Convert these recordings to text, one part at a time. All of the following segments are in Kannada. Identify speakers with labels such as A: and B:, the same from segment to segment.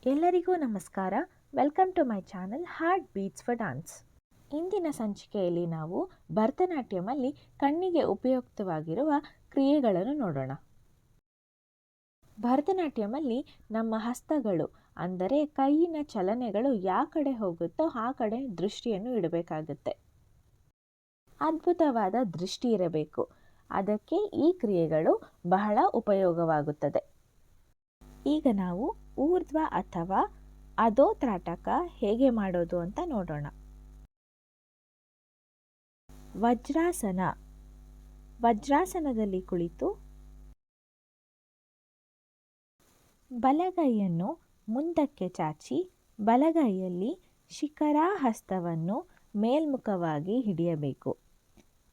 A: ಎಲ್ಲರಿಗೂ ನಮಸ್ಕಾರ. Welcome to my channel heart beats for dance. ಇಂದಿನ ಸಂಚಿಕೆಯಲ್ಲಿ ನಾವು ಭರತನಾಟ್ಯಮಲ್ಲಿ ಕಣ್ಣಿಗೆ ಉಪಯುಕ್ತವಾಗಿರುವ ಕ್ರಿಯೆಗಳನ್ನು ನೋಡೋಣ. ಭರತನಾಟ್ಯಮಲ್ಲಿ ನಮ್ಮ ಹಸ್ತಗಳು ಅಂದರೆ ಕೈಯಿನ ಚಲನೆಗಳು ಯಾವ ಕಡೆ ಹೋಗುತ್ತೋ ಆ ಕಡೆ ದೃಷ್ಟಿಯನ್ನು ಇಡಬೇಕಾಗುತ್ತೆ. ಅದ್ಭುತವಾದ ದೃಷ್ಟಿ ಇರಬೇಕು. ಅದಕ್ಕೆ ಈ ಕ್ರಿಯೆಗಳು ಬಹಳ ಉಪಯೋಗವಾಗುತ್ತದೆ. ಈಗ ನಾವು ಊರ್ಧ್ವ ಅಥವಾ ಅಧೋ ತ್ರಾಟಕ ಹೇಗೆ ಮಾಡೋದು ಅಂತ ನೋಡೋಣ. ವಜ್ರಾಸನ. ವಜ್ರಾಸನದಲ್ಲಿ ಕುಳಿತು ಬಲಗೈಯನ್ನು ಮುಂದಕ್ಕೆ ಚಾಚಿ ಬಲಗೈಯಲ್ಲಿ ಶಿಖರಾಹಸ್ತವನ್ನು ಮೇಲ್ಮುಖವಾಗಿ ಹಿಡಿಯಬೇಕು.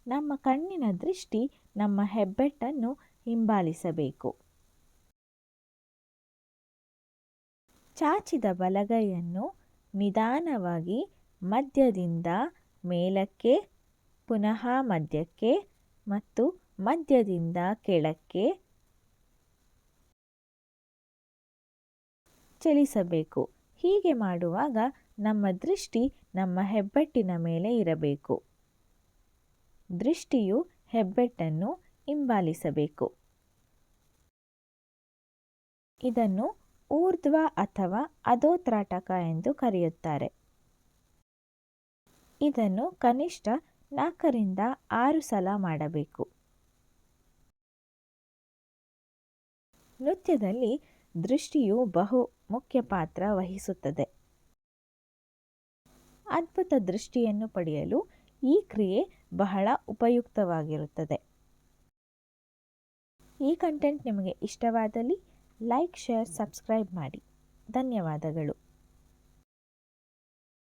A: ನಮ್ಮ ಕಣ್ಣಿನ ದೃಷ್ಟಿ ನಮ್ಮ ಹೆಬ್ಬೆಟ್ಟನ್ನು ಹಿಂಬಾಲಿಸಬೇಕು. ಚಾಚಿದ ಬಲಗೈಯನ್ನು ನಿಧಾನವಾಗಿ ಮಧ್ಯದಿಂದ ಮೇಲಕ್ಕೆ, ಪುನಃ ಮಧ್ಯಕ್ಕೆ ಮತ್ತು ಮಧ್ಯದಿಂದ ಕೆಳಕ್ಕೆ ಚಲಿಸಬೇಕು. ಹೀಗೆ ಮಾಡುವಾಗ ನಮ್ಮ ದೃಷ್ಟಿ ನಮ್ಮ ಹೆಬ್ಬೆಟ್ಟಿನ ಮೇಲೆ ಇರಬೇಕು. ದೃಷ್ಟಿಯು ಹೆಬ್ಬೆಟ್ಟನ್ನು ಹಿಂಬಾಲಿಸಬೇಕು. ಇದನ್ನು ಊರ್ಧ್ವ ಅಥವಾ ಅಧೋ ತ್ರಾಟಕ ಎಂದು ಕರೆಯುತ್ತಾರೆ. ಇದನ್ನು ಕನಿಷ್ಠ 4 ರಿಂದ 6 ಸಲ ಮಾಡಬೇಕು. ನೃತ್ಯದಲ್ಲಿ ದೃಷ್ಟಿಯು ಬಹು ಮುಖ್ಯ ಪಾತ್ರ ವಹಿಸುತ್ತದೆ. ಅದ್ಭುತ ದೃಷ್ಟಿಯನ್ನು ಪಡೆಯಲು ಈ ಕ್ರಿಯೆ ಬಹಳ ಉಪಯುಕ್ತವಾಗಿರುತ್ತದೆ. ಈ ಕಂಟೆಂಟ್ ನಿಮಗೆ ಇಷ್ಟವಾದಲ್ಲಿ ಲೈಕ್, ಶೇರ್, ಸಬ್ಸ್ಕ್ರೈಬ್ ಮಾಡಿ. ಧನ್ಯವಾದಗಳು.